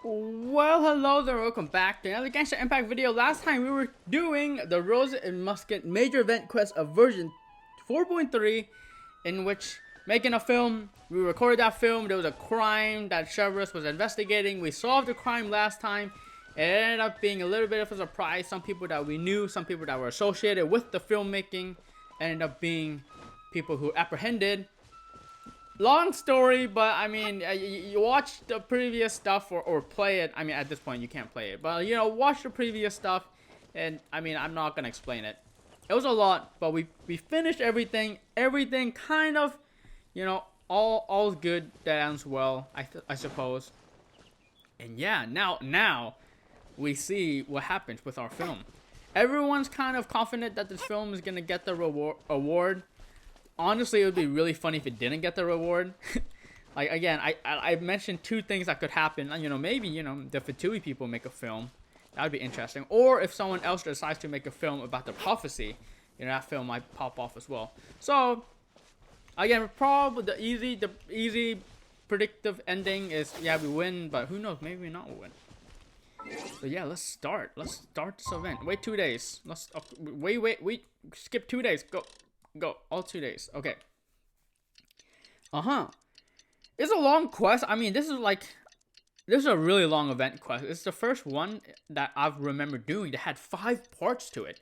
Well, hello there, welcome back to another Genshin Impact video. Last time we were doing the Rose and Musket Major Event Quest of version 4.3, in which making a film. We recorded that film. There was a crime that Chevrolet was investigating. We solved the crime last time. It ended up being a little bit of a surprise. Some people that we knew, some people that were associated with the filmmaking, ended up being people who apprehended. Long story, but I mean, you watch the previous stuff or play it. I mean, at this point, you can't play it, but you know, watch the previous stuff, and I mean, I'm not gonna explain it. It was a lot, but we finished everything. Everything kind of, you know, all's good that ends well, I suppose. And yeah, now we see what happens with our film. Everyone's kind of confident that this film is gonna get the award. Honestly, it would be really funny if it didn't get the reward. Like, again, I mentioned two things that could happen. You know, maybe, you know, the Fatui people make a film. That would be interesting. Or if someone else decides to make a film about the prophecy, you know, that film might pop off as well. So, again, probably the easy predictive ending is, yeah, we win, but who knows, maybe we not win. So yeah, let's start this event. Wait 2 days. Wait, skip 2 days. Go, all 2 days. Okay. It's a long quest. I mean, this is a really long event quest. It's the first one that I've remembered doing that had 5 parts to it.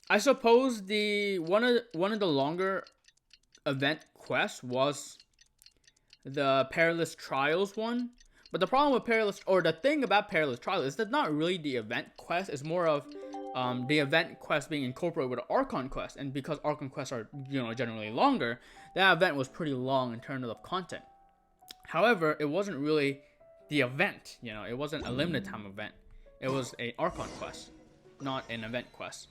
I suppose one of the longer event quests was the Perilous Trials one. But the problem with the thing about Perilous Trials is that's not really the event quest. It's more of the event quest being incorporated with the Archon quest, and because Archon quests are, you know, generally longer, that event was pretty long in terms of content. However, it wasn't really the event, you know, it wasn't a limited time event. It was a Archon quest, not an event quest.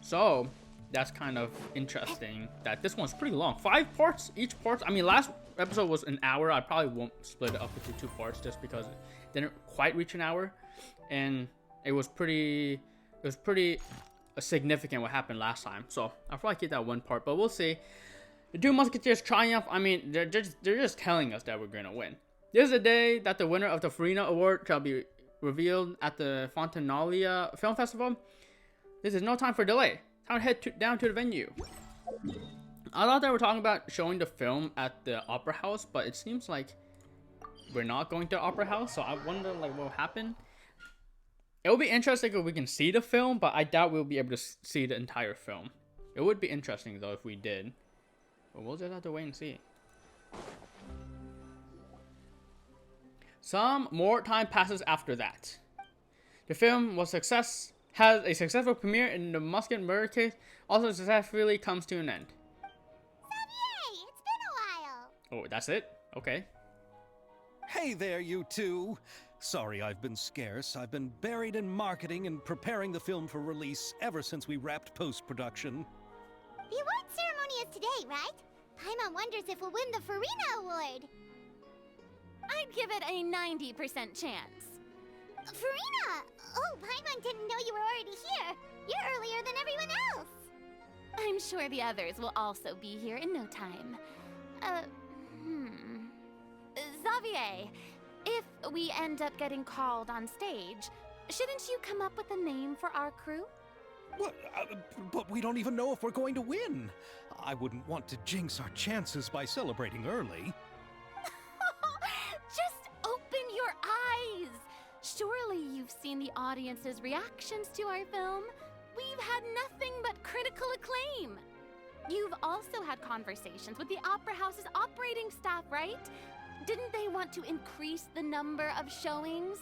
So that's kind of interesting that this one's pretty long. 5 parts, each part. I mean, last episode was an hour. I probably won't split it up into 2 parts just because it didn't quite reach an hour, and it was pretty significant what happened last time. So I'll probably keep that 1 part, but we'll see. The 2 Musketeers triumph. I mean, they're just telling us that we're gonna win. This is the day that the winner of the Farina Award shall be revealed at the Fontanalia Film Festival. This is no time for delay. Time to head down to the venue. I thought they were talking about showing the film at the Opera House, but it seems like we're not going to Opera House, so I wonder like what will happen. It would be interesting if we can see the film, but I doubt we'll be able to see the entire film. It would be interesting though if we did, but we'll just have to wait and see. Some more time passes after that. The film has a successful premiere, and the Musket murder case also successfully comes to an end. Xavier, it's been a while. Oh, that's it? Okay. Hey there, you two. Sorry I've been scarce. I've been buried in marketing and preparing the film for release ever since we wrapped post-production. The award ceremony is today, right? Paimon wonders if we'll win the Farina Award. I'd give it a 90% chance. Farina! Oh, Paimon didn't know you were already here. You're earlier than everyone else. I'm sure the others will also be here in no time. Xavier, if we end up getting called on stage, shouldn't you come up with a name for our crew? What? But we don't even know if we're going to win. I wouldn't want to jinx our chances by celebrating early. Just open your eyes! Surely you've seen the audience's reactions to our film. We've had nothing but critical acclaim. You've also had conversations with the Opera House's operating staff, right? Didn't they want to increase the number of showings?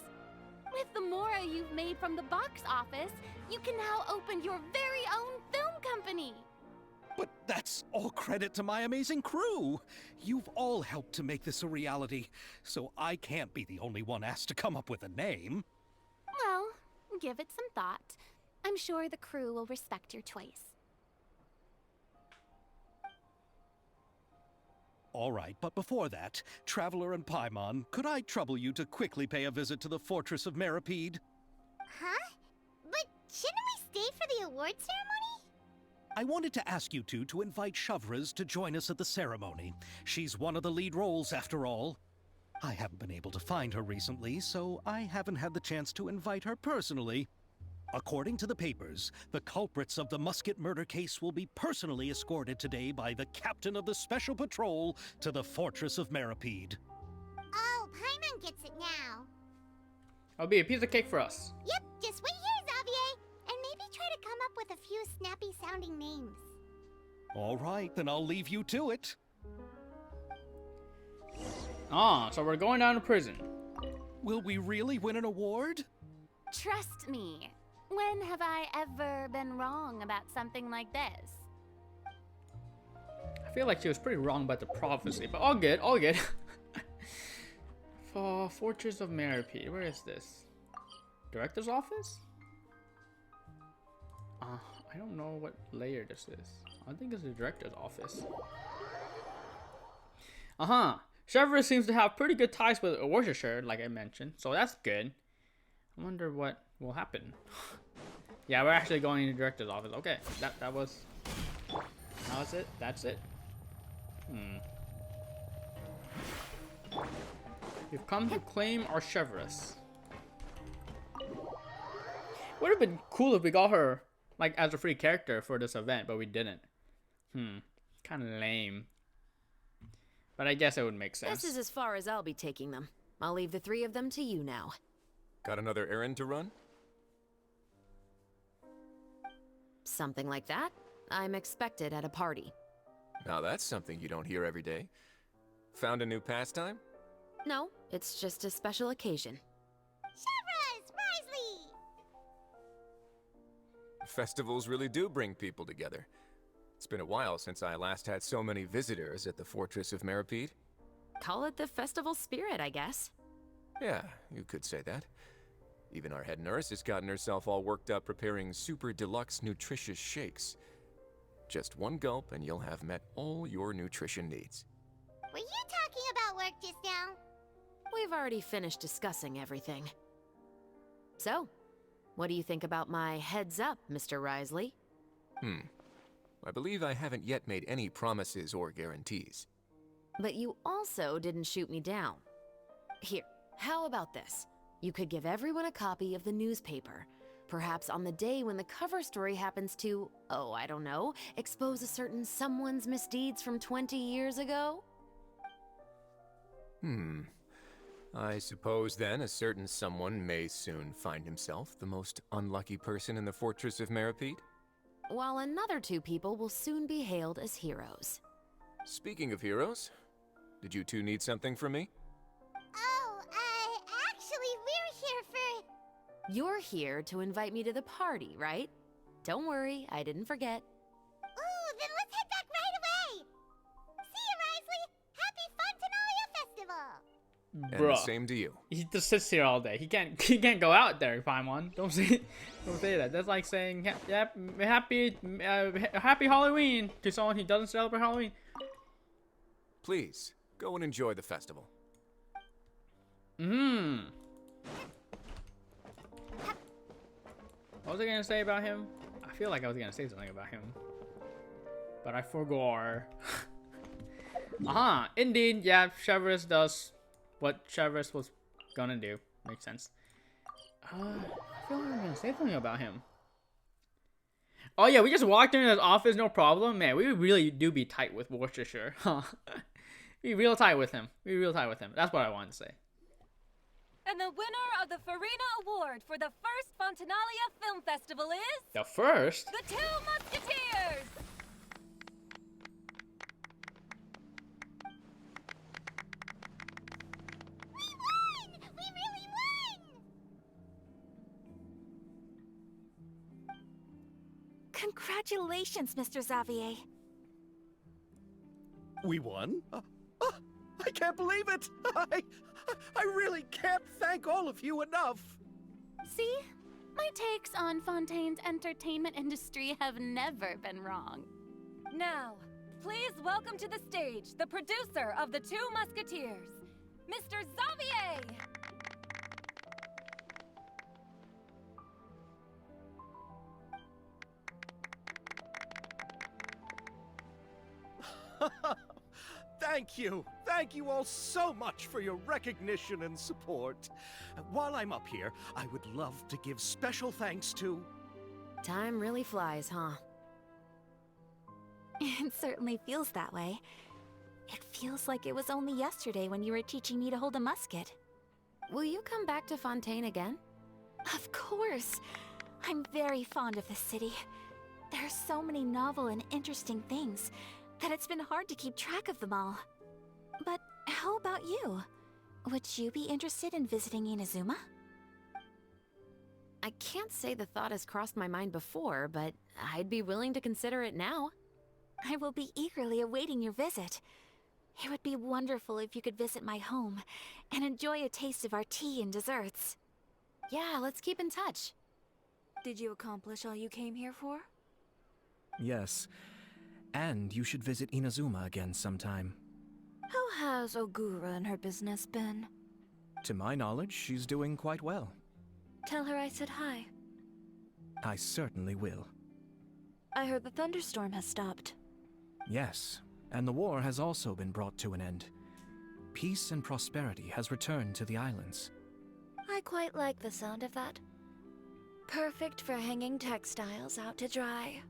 With the mora you've made from the box office, you can now open your very own film company. But that's all credit to my amazing crew. You've all helped to make this a reality, so I can't be the only one asked to come up with a name. Well, give it some thought. I'm sure the crew will respect your choice. All right, but before that, Traveler and Paimon, could I trouble you to quickly pay a visit to the Fortress of Meripede? Huh? But shouldn't we stay for the award ceremony? I wanted to ask you two to invite Shavraz to join us at the ceremony. She's one of the lead roles, after all. I haven't been able to find her recently, so I haven't had the chance to invite her personally. According to the papers, the culprits of the Musket murder case will be personally escorted today by the captain of the Special Patrol to the Fortress of Meripede. Oh, Paimon gets it now. It'll be a piece of cake for us. Yep, just wait here, Xavier, and maybe try to come up with a few snappy-sounding names. All right, then I'll leave you to it. Ah, so we're going down to prison. Will we really win an award? Trust me. When have I ever been wrong about something like this? I feel like she was pretty wrong about the prophecy, but all good, all good. For Fortress of Meripede, where is this? Director's office? I don't know what layer this is. I think it's the director's office. Severus seems to have pretty good ties with Worcestershire, like I mentioned, so that's good. I wonder what will happen. Yeah, we're actually going to the director's office. Okay, that was it. That's it. We've come to claim our Severus. Would have been cool if we got her like as a free character for this event, but we didn't. Kind of lame. But I guess it would make sense. This is as far as I'll be taking them. I'll leave the three of them to you now. Got another errand to run? Something like that. I'm expected at a party. Now that's something you don't hear every day. Found a new pastime? No, it's just a special occasion. Severus! Risley! Festivals really do bring people together. It's been a while since I last had so many visitors at the Fortress of Meripede. Call it the festival spirit, I guess. Yeah, you could say that. Even our head nurse has gotten herself all worked up preparing super deluxe nutritious shakes. Just one gulp and you'll have met all your nutrition needs. Were you talking about work just now? We've already finished discussing everything. So, what do you think about my heads up, Mr. Risley? I believe I haven't yet made any promises or guarantees. But you also didn't shoot me down. Here, how about this? You could give everyone a copy of the newspaper. Perhaps on the day when the cover story happens to, oh, I don't know, expose a certain someone's misdeeds from 20 years ago? I suppose then a certain someone may soon find himself the most unlucky person in the Fortress of Meripede. While another two people will soon be hailed as heroes. Speaking of heroes, did you two need something from me? Oh, actually, we're here for... You're here to invite me to the party, right? Don't worry, I didn't forget. Ooh, then let's head back right away! See you, Risley! Happy Fun Tanalia Festival! And the same to you. He just sits here all day. He can't go out there, Paimon. Don't say that. That's like saying happy Halloween to someone who doesn't celebrate Halloween. Please, go and enjoy the festival. What was I gonna say about him? I feel like I was gonna say something about him, but I forgot. Indeed, yeah, Severus does what Severus was gonna do. Makes sense. I feel like I'm gonna say something about him. Oh yeah, we just walked into his office, no problem. Man, we really do be tight with Worcestershire. We real tight with him. That's what I wanted to say. And the winner of the Farina Award for the first Fontanalia Film Festival is... The first? The Two Musketeers! We won! We really won! Congratulations, Mr. Xavier. We won? I can't believe it! I really can't thank all of you enough! See? My takes on Fontaine's entertainment industry have never been wrong. Now, please welcome to the stage the producer of The Two Musketeers, Mr. Xavier! Thank you! thank you all so much for your recognition and support. While I'm up here, I would love to give special thanks to... Time really flies, huh? It certainly feels that way. It feels like it was only yesterday when you were teaching me to hold a musket. Will you come back to Fontaine again? Of course. I'm very fond of this city. There are so many novel and interesting things that it's been hard to keep track of them all. But how about you? Would you be interested in visiting Inazuma? I can't say the thought has crossed my mind before, but I'd be willing to consider it now. I will be eagerly awaiting your visit. It would be wonderful if you could visit my home and enjoy a taste of our tea and desserts. Yeah, let's keep in touch. Did you accomplish all you came here for? Yes. And you should visit Inazuma again sometime. How has Ogura and her business been? To my knowledge, she's doing quite well. Tell her I said hi. I certainly will. I heard the thunderstorm has stopped. Yes, and the war has also been brought to an end. Peace and prosperity has returned to the islands. I quite like the sound of that. Perfect for hanging textiles out to dry.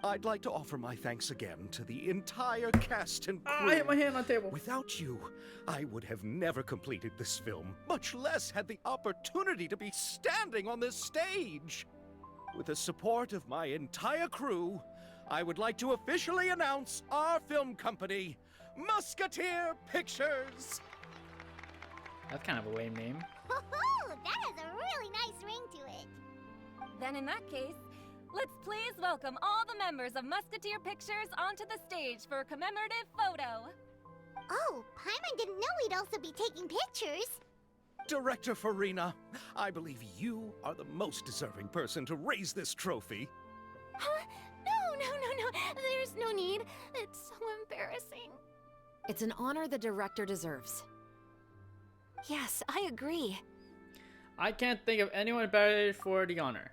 I'd like to offer my thanks again to the entire cast and crew. I hit my hand on the table. Without you, I would have never completed this film, much less had the opportunity to be standing on this stage. With the support of my entire crew, I would like to officially announce our film company, Musketeer Pictures. That's kind of a lame name. Woohoo! That has a really nice ring to it. Then in that case, let's please welcome all the members of Musketeer Pictures onto the stage for a commemorative photo. Oh, Paimon didn't know we'd also be taking pictures. Director Farina, I believe you are the most deserving person to raise this trophy. Huh? No. There's no need. It's so embarrassing. It's an honor the director deserves. Yes, I agree. I can't think of anyone better for the honor.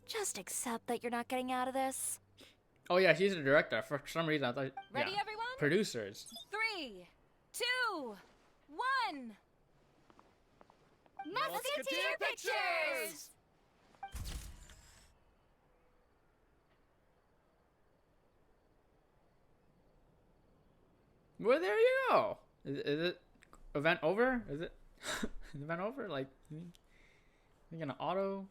Just accept that you're not getting out of this. Oh yeah, she's the director. For some reason, I thought. Ready, yeah. everyone? Producers. 3, 2, 1. Musketeer Pictures! Well, there you go. Is it event over? Is it event over? Like, we're gonna auto.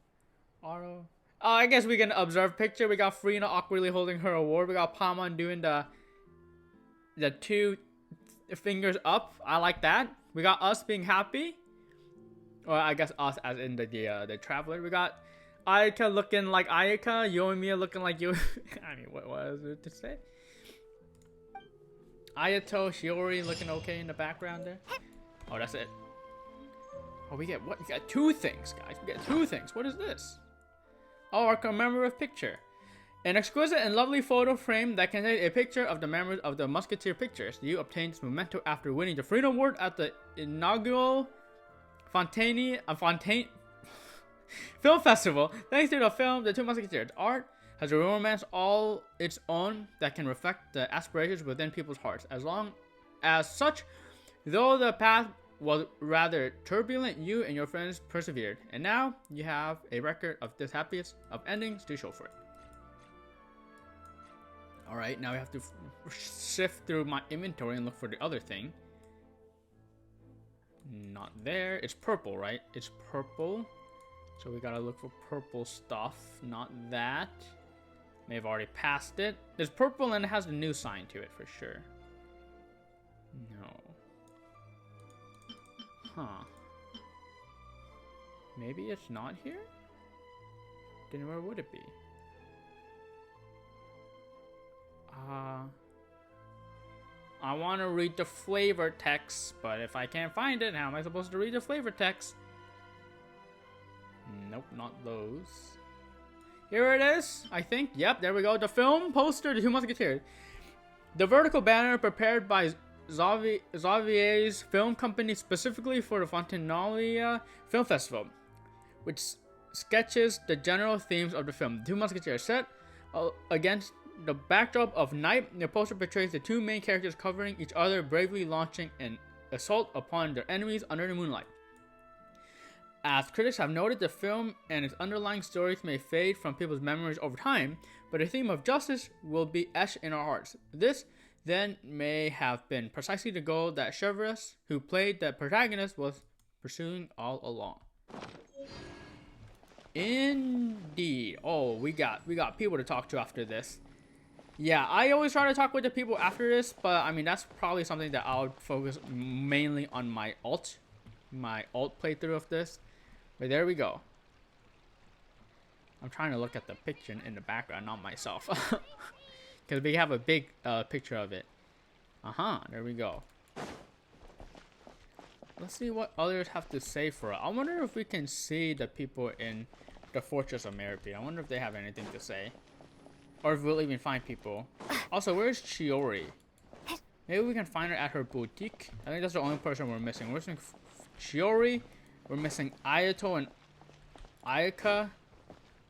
Oh, I guess we can observe picture. We got Frina awkwardly holding her award. We got Paimon doing the 2 fingers up. I like that. We got us being happy. Or I guess us as in the traveler. We got Ayaka looking like Ayaka. Yoimiya looking like Yo. I mean, what was it to say? Ayato, Shiori looking okay in the background there. Oh, that's it. Oh, we get what? We got 2 things, guys. We get 2 things. What is this? Oh, our commemorative picture. An exquisite and lovely photo frame that contains a picture of the members of the Musketeer Pictures. You obtained this memento after winning the Freedom Award at the inaugural Fontaine Film Festival. Thanks to the film, The Two Musketeers. Art has a romance all its own that can reflect the aspirations within people's hearts. As long as such, though the path was rather turbulent, you and your friends persevered. And now, you have a record of the happiest of endings to show for it. Alright, now we have to sift through my inventory and look for the other thing. Not there. It's purple, right? It's purple. So we gotta look for purple stuff. Not that. May have already passed it. There's purple and it has a new sign to it for sure. No. Huh. Maybe it's not here? Then where would it be? I want to read the flavor text, but if I can't find it, how am I supposed to read the flavor text? Nope, not those. Here it is, I think. Yep, there we go. The film poster, The Two Musketeers. The vertical banner prepared by Xavier's film company specifically for the Fontaine Film Festival, which sketches the general themes of the film. The Two Musketeers set against the backdrop of night, the poster portrays the two main characters covering each other, bravely launching an assault upon their enemies under the moonlight. As critics have noted, the film and its underlying stories may fade from people's memories over time, but the theme of justice will be etched in our hearts. This, then, may have been precisely the goal that Chevreuse, who played the protagonist, was pursuing all along. Indeed. Oh, we got people to talk to after this. Yeah, I always try to talk with the people after this, but I mean that's probably something that I'll focus mainly on my alt playthrough of this. But there we go. I'm trying to look at the picture in the background, not myself, because we have a big picture of it. There we go. Let's see what others have to say for it. I wonder if we can see the people in the Fortress of Meripede. I wonder if they have anything to say. Or if we'll even find people. Also, where's Chiori? Maybe we can find her at her boutique. I think that's the only person we're missing. We're missing Chiori. We're missing Ayato and Ayaka.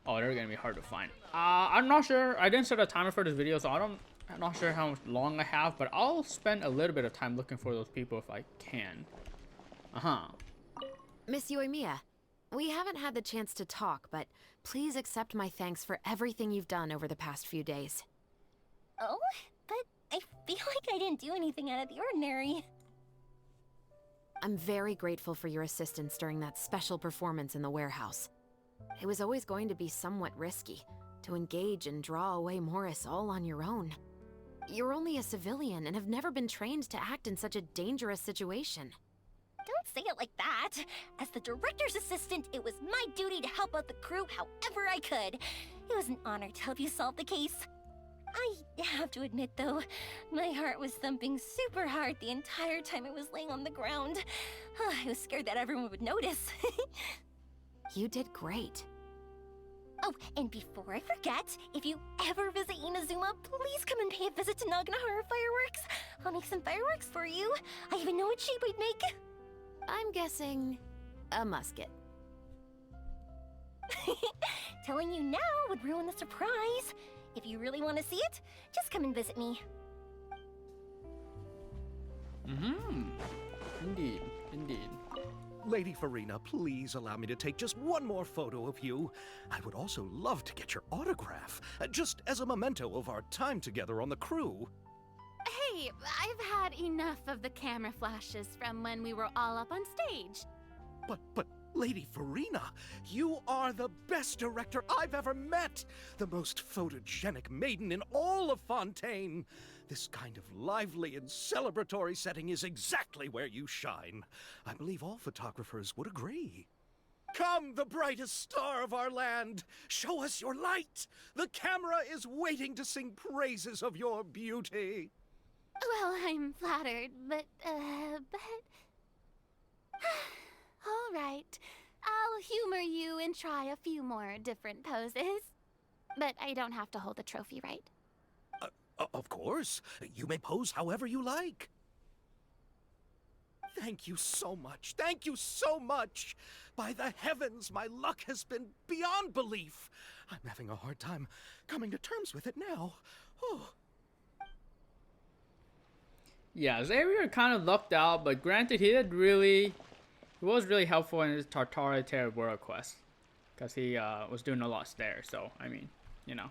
Oh, they're gonna be hard to find. I'm not sure. I didn't set a timer for this video, so I'm not sure how long I have. But I'll spend a little bit of time looking for those people if I can. Miss Yoimiya, we haven't had the chance to talk, but please accept my thanks for everything you've done over the past few days. Oh, but I feel like I didn't do anything out of the ordinary. I'm very grateful for your assistance during that special performance in the warehouse. It was always going to be somewhat risky to engage and draw away Morris all on your own. You're only a civilian and have never been trained to act in such a dangerous situation. Don't say it like that. As the director's assistant, it was my duty to help out the crew however I could. It was an honor to help you solve the case. I have to admit, though, my heart was thumping super hard the entire time I was laying on the ground. I was scared that everyone would notice. You did great. Oh, and before I forget, if you ever visit Inazuma, please come and pay a visit to Naganohara Fireworks. I'll make some fireworks for you. I even know what shape I'd make. I'm guessing a musket. Telling you now would ruin the surprise. If you really want to see it, just come and visit me. Indeed. Lady Farina, please allow me to take just one more photo of you. I would also love to get your autograph, just as a memento of our time together on the crew. Hey, I've had enough of the camera flashes from when we were all up on stage. But, Lady Farina, you are the best director I've ever met! The most photogenic maiden in all of Fontaine! This kind of lively and celebratory setting is exactly where you shine. I believe all photographers would agree. Come, the brightest star of our land! Show us your light! The camera is waiting to sing praises of your beauty! Well, I'm flattered, but... All right. I'll humor you and try a few more different poses. But I don't have to hold the trophy, right? Of course. You may pose however you like. Thank you so much. Thank you so much. By the heavens, my luck has been beyond belief. I'm having a hard time coming to terms with it now. Oh. Yeah, Xavier kind of lucked out, but granted, he was really helpful in his Tartara Terra World quest, because he was doing a lot there. So I mean, you know,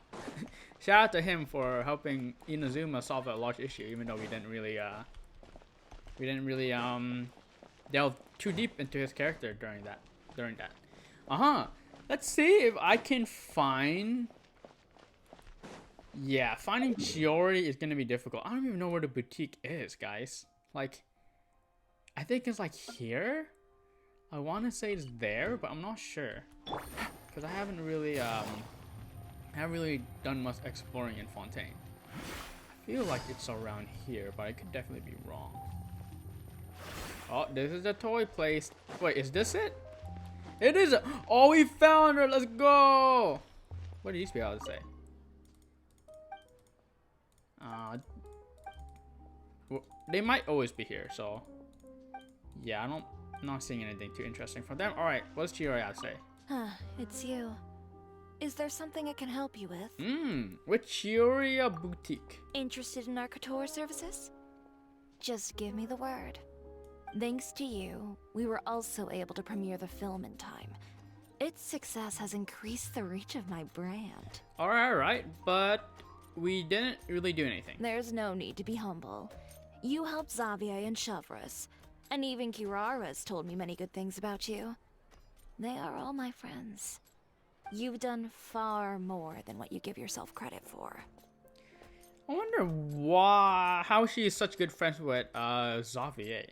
shout out to him for helping Inazuma solve a large issue, even though we didn't really delve too deep into his character during that. Let's see if I can find. Yeah, finding Chiori is gonna be difficult. I don't even know where the boutique is, guys. Like, I think it's like here. I want to say it's there, but I'm not sure, because I haven't really done much exploring in Fontaine. I feel like it's around here, but I could definitely be wrong. Oh, this is the toy place. Wait, is this it? It is. Oh, we found her. Let's go. What did you be able to say? They might always be here, so yeah, I'm not seeing anything too interesting from them. All right, what's Chiori have to say? It's you. Is there something I can help you with? With Chioria Boutique. Interested in our couture services? Just give me the word. Thanks to you, we were also able to premiere the film in time. Its success has increased the reach of my brand. Alright, but we didn't really do anything. There's no need to be humble. You helped Xavier and Chevres, and even Kirara's told me many good things about you. They are all my friends. You've done far more than what you give yourself credit for. I wonder how she is such good friends with Xavier.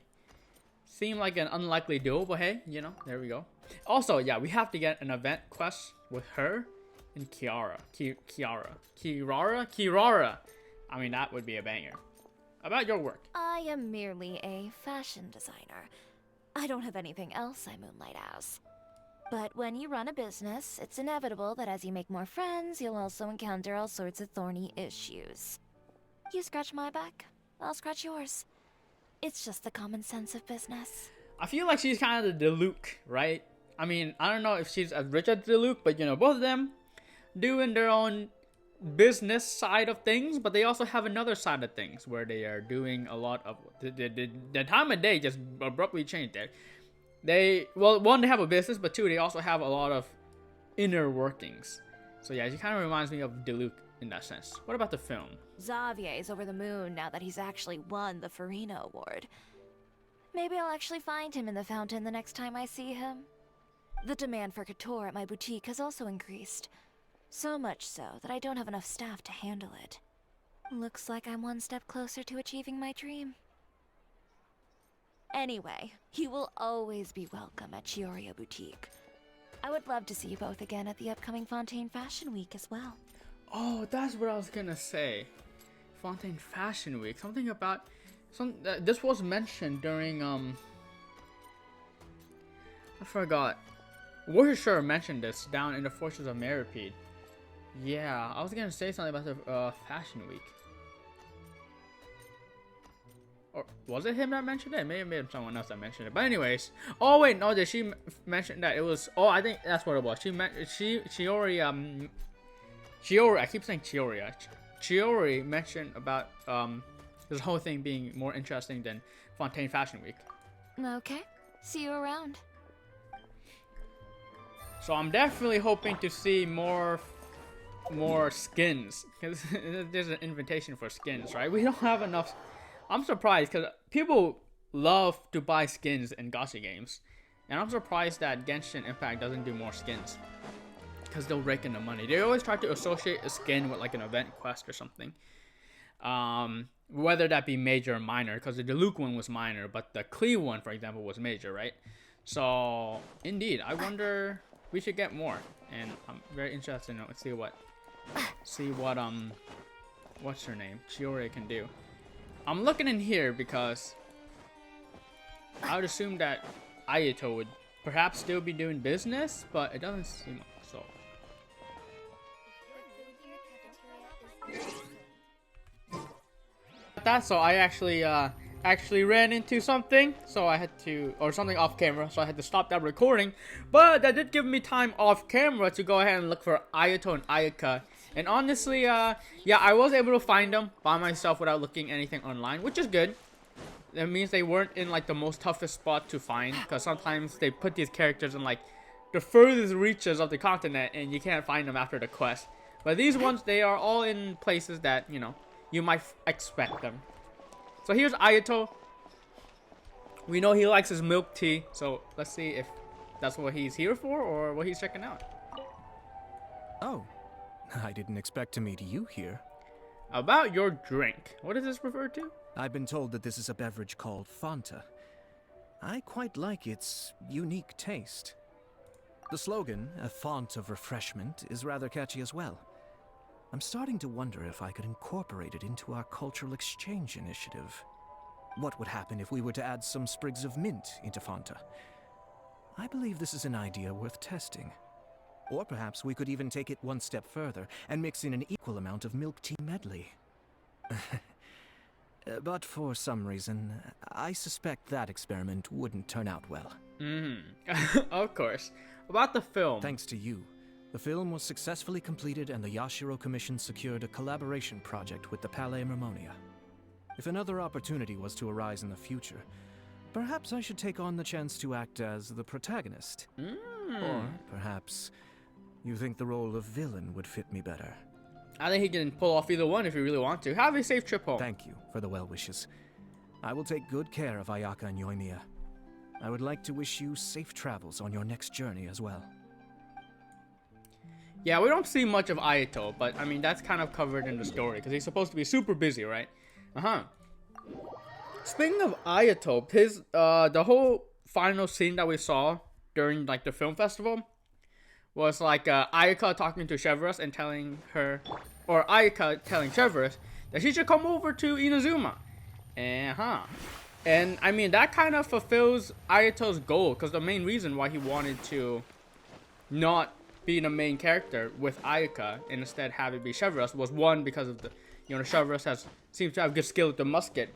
Seemed like an unlikely duo, but hey, you know, there we go. Also, yeah, we have to get an event quest with her and Kirara. I mean, that would be a banger. About your work. I am merely a fashion designer. I don't have anything else I moonlight as. But when you run a business, it's inevitable that as you make more friends, you'll also encounter all sorts of thorny issues. You scratch my back, I'll scratch yours. It's just the common sense of business. I feel like she's kind of the Diluc, right? I mean, I don't know if she's as rich as Diluc, but you know, both of them doing their own business side of things, but they also have another side of things where they are doing a lot of the time of day just abruptly changed there. Well, one, they have a business, but two, they also have a lot of inner workings. So yeah, she kind of reminds me of Diluc in that sense. What about the film? Xavier's over the moon now that he's actually won the Farina Award. Maybe I'll actually find him in the fountain the next time I see him. The demand for couture at my boutique has also increased. So much so that I don't have enough staff to handle it. Looks like I'm one step closer to achieving my dream. Anyway, you will always be welcome at Chioria Boutique. I would love to see you both again at the upcoming Fontaine Fashion Week as well. Oh, that's what I was gonna say. Fontaine Fashion Week. Something about this was mentioned during I forgot. Worcestershire mentioned this down in the Forces of Meripede. Yeah, I was gonna say something about the Fashion Week. Or was it him that mentioned it? It may have been someone else that mentioned it. But anyways, oh wait, no, did she mention that it was? Oh, I think that's what it was. Chiori, I keep saying Chioria. Chiori mentioned about this whole thing being more interesting than Fontaine Fashion Week. Okay, see you around. So I'm definitely hoping to see more skins, because there's an invitation for skins, right? We don't have enough. I'm surprised because people love to buy skins in gacha games, and I'm surprised that Genshin Impact doesn't do more skins, because they'll rake in the money. They always try to associate a skin with like an event quest or something, whether that be major or minor, because the Diluc one was minor, but the Klee one, for example, was major, right? So indeed, I wonder, we should get more, and I'm very interested in see what what's her name, Chiori, can do. I'm looking in here because I would assume that Ayato would perhaps still be doing business, but it doesn't seem like so. So I actually ran into something, so I had to, or something off camera, so I had to stop that recording. But that did give me time off camera to go ahead and look for Ayato and Ayaka. And honestly, yeah, I was able to find them by myself without looking anything online, which is good. That means they weren't in like the most toughest spot to find, because sometimes they put these characters in like the furthest reaches of the continent and you can't find them after the quest. But these ones, they are all in places that, you know, you might expect them. So here's Ayato. We know he likes his milk tea, so let's see if that's what he's here for or what he's checking out. Oh, I didn't expect to meet you here. About your drink, what does this refer to? I've been told that this is a beverage called Fanta. I quite like its unique taste. The slogan, a font of refreshment, is rather catchy as well. I'm starting to wonder if I could incorporate it into our cultural exchange initiative. What would happen if we were to add some sprigs of mint into Fanta? I believe this is an idea worth testing. Or perhaps we could even take it one step further and mix in an equal amount of milk tea medley. But for some reason, I suspect that experiment wouldn't turn out well. Of course. About the film. Thanks to you, The film was successfully completed and the Yashiro Commission secured a collaboration project with the Palais Mermonia. If another opportunity was to arise in the future, perhaps I should take on the chance to act as the protagonist. Or perhaps you think the role of villain would fit me better. I think he can pull off either one if you really want to. Have a safe trip home. Thank you for the well wishes. I will take good care of Ayaka and Yoimiya. I would like to wish you safe travels on your next journey as well. Yeah, we don't see much of Ayato, but I mean, that's kind of covered in the story because he's supposed to be super busy, right? Speaking of Ayato, his the whole final scene that we saw during like the film festival was like Ayaka talking to Chevreuse and telling her, or Ayaka telling Chevreuse that she should come over to Inazuma. And I mean, that kind of fulfills Ayato's goal because the main reason why he wanted to not be the main character with Ayaka and instead have it be Chevreuse was one, because of the, Chevreuse seems to have good skill with the musket,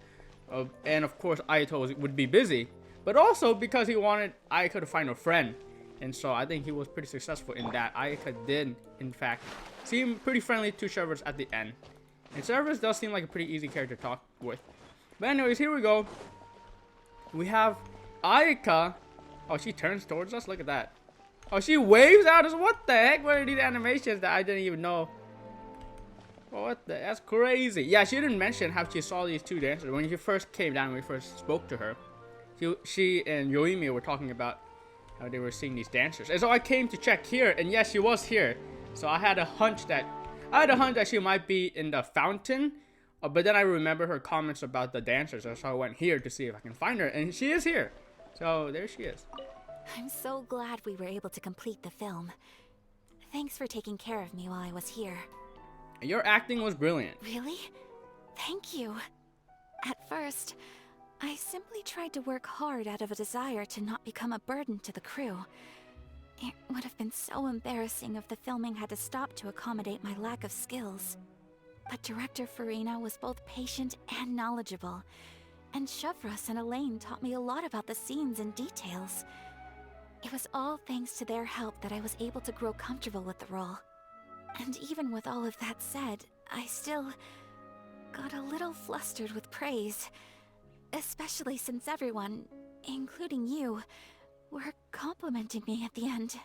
and of course Ayato would be busy, but also because he wanted Ayaka to find a friend, and so I think he was pretty successful in that. Ayaka did in fact seem pretty friendly to Chevreuse at the end, and Chevreuse does seem like a pretty easy character to talk with. But anyways, here we go. We have Ayaka. Oh, she turns towards us. Look at that. Oh, she waves at us. What the heck? What are these animations that I didn't even know? What the? That's crazy. Yeah, she didn't mention how she saw these two dancers. When she first came down, when we first spoke to her, she and Yoimiya were talking about how they were seeing these dancers. And so I came to check here, and yes, she was here. So I had a hunch that she might be in the fountain. But then I remember her comments about the dancers, so I went here to see if I can find her, and she is here. So there she is. I'm so glad we were able to complete the film. Thanks for taking care of me while I was here. Your acting was brilliant. Really? Thank you. At first, I simply tried to work hard out of a desire to not become a burden to the crew. It would have been so embarrassing if the filming had to stop to accommodate my lack of skills. But Director Farina was both patient and knowledgeable, and Chevreuse and Elaine taught me a lot about the scenes and details. It was all thanks to their help that I was able to grow comfortable with the role. And even with all of that said, I still got a little flustered with praise, especially since everyone, including you, were complimenting me at the end.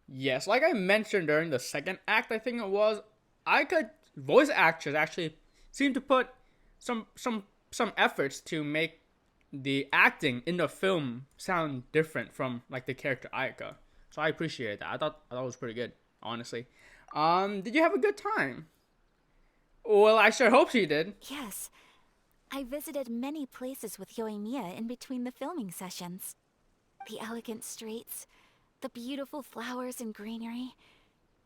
Yes, like I mentioned during the second act, I think it was, voice actors actually seem to put some efforts to make the acting in the film sound different from like the character Ayaka. So I appreciate that. I thought it was pretty good, honestly. Did you have a good time? Well, I sure hope she did. Yes. I visited many places with Yoimiya in between the filming sessions. The elegant streets, the beautiful flowers and greenery,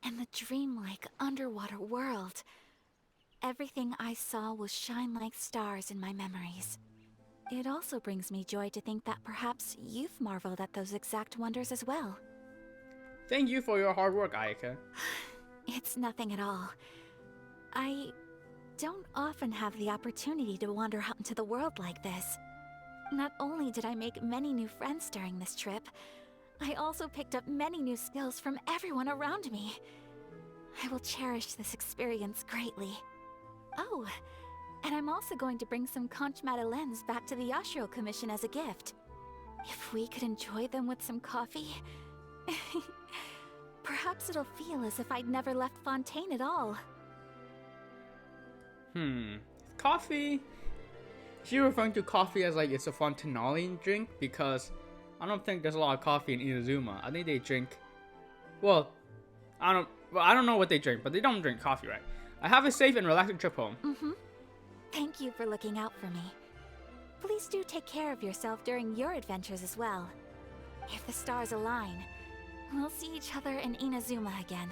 and the dreamlike underwater world. Everything I saw will shine like stars in my memories. It also brings me joy to think that perhaps you've marveled at those exact wonders as well. Thank you for your hard work, Ayaka. It's nothing at all. I don't often have the opportunity to wander out into the world like this. Not only did I make many new friends during this trip, I also picked up many new skills from everyone around me. I will cherish this experience greatly. Oh, and I'm also going to bring some conch madeleines back to the Yashiro Commission as a gift. If we could enjoy them with some coffee, perhaps it'll feel as if I'd never left Fontaine at all. Coffee? Is she referring to coffee as like it's a Fontanelli drink? Because I don't think there's a lot of coffee in Inazuma. I think they drink, well, I don't know what they drink, but they don't drink coffee, right? I have a safe and relaxing trip home. Thank you for looking out for me. Please do take care of yourself during your adventures as well. If the stars align, we'll see each other in Inazuma again.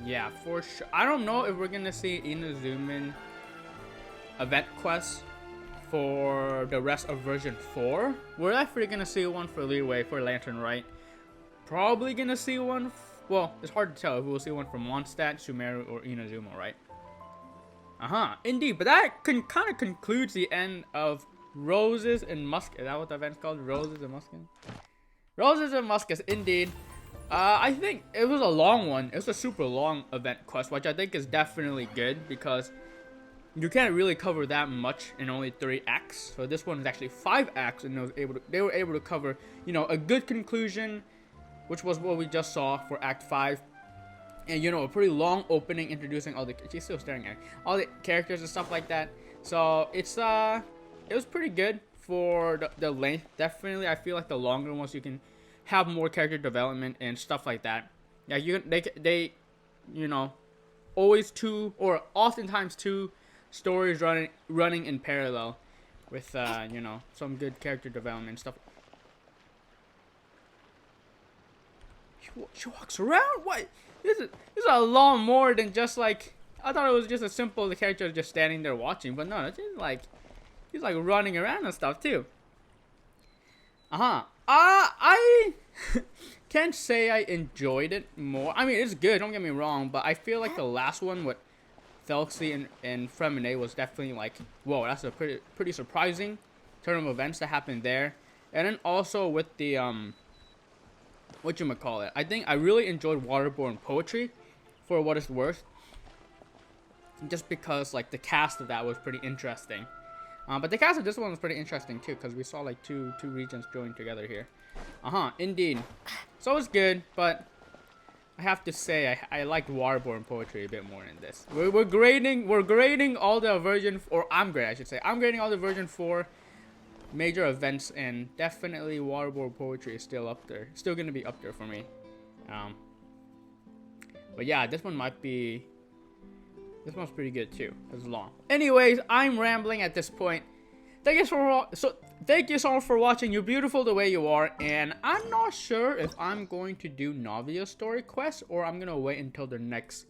Yeah, for sure. I don't know if we're gonna see Inazuman event quests for the rest of version 4. We're definitely gonna see one for Leeway, for Lantern, right? Probably gonna see one, well, it's hard to tell if we'll see one from Mondstadt, Sumeru, or Inazuma, right? Indeed, but that kind of concludes the end of Roses and Muskets. Is that what the event's called? Roses and Muskets? Roses and Muskets, indeed. I think it was a long one. It was a super long event quest, which I think is definitely good because you can't really cover that much in only 3 acts. So this one is actually 5 acts, and they were able to cover, you know, a good conclusion, which was what we just saw for Act 5. And, you know, a pretty long opening introducing all the... She's still staring at me. All the characters and stuff like that. So, it was pretty good for the length. Definitely, I feel like the longer ones, you can have more character development and stuff like that. Yeah, they you know, always 2 or oftentimes 2 stories running in parallel with, you know, some good character development and stuff. She walks around? What? This is a lot more than just like... I thought it was just a simple the character just standing there watching, but no, it's just like he's like running around and stuff too. I can't say I enjoyed it more. I mean, it's good, don't get me wrong, but I feel like the last one with Thelxie and Fremine was definitely like, whoa, that's a pretty surprising turn of events that happened there. And then also with the whatchamacallit, I think I really enjoyed Waterborne Poetry for what it's worth. Just because like the cast of that was pretty interesting. But the cast of this one was pretty interesting too, because we saw like two regions join together here. Indeed. So it's good, but I have to say I liked Waterborne Poetry a bit more in this. We're grading all the version, or I'm grading all the version 4 major events, and definitely Waterborne Poetry is still up there. Still gonna be up there for me. But yeah, this one might be... This one's pretty good too. It's long. Anyways, I'm rambling at this point. Thank you so much for watching. You're beautiful the way you are, and I'm not sure if I'm going to do Navia story quest or I'm gonna wait until the next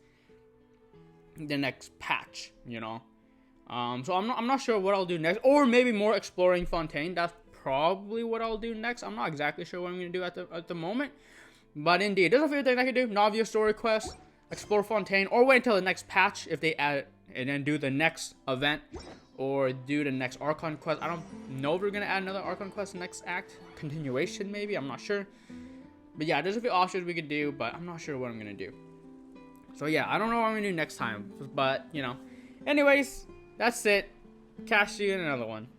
patch. You know. So I'm not sure what I'll do next, or maybe more exploring Fontaine. That's probably what I'll do next. I'm not exactly sure what I'm gonna do at the moment, but indeed, there's a few things I can do. Navia story quest, explore Fontaine, or wait until the next patch if they add it, and then do the next event, or do the next Archon quest. I don't know if we're gonna add another Archon quest next act. Continuation, maybe. I'm not sure. But yeah, there's a few options we could do, but I'm not sure what I'm gonna do. So yeah, I don't know what I'm gonna do next time. But, you know. Anyways, that's it. Catch you in another one.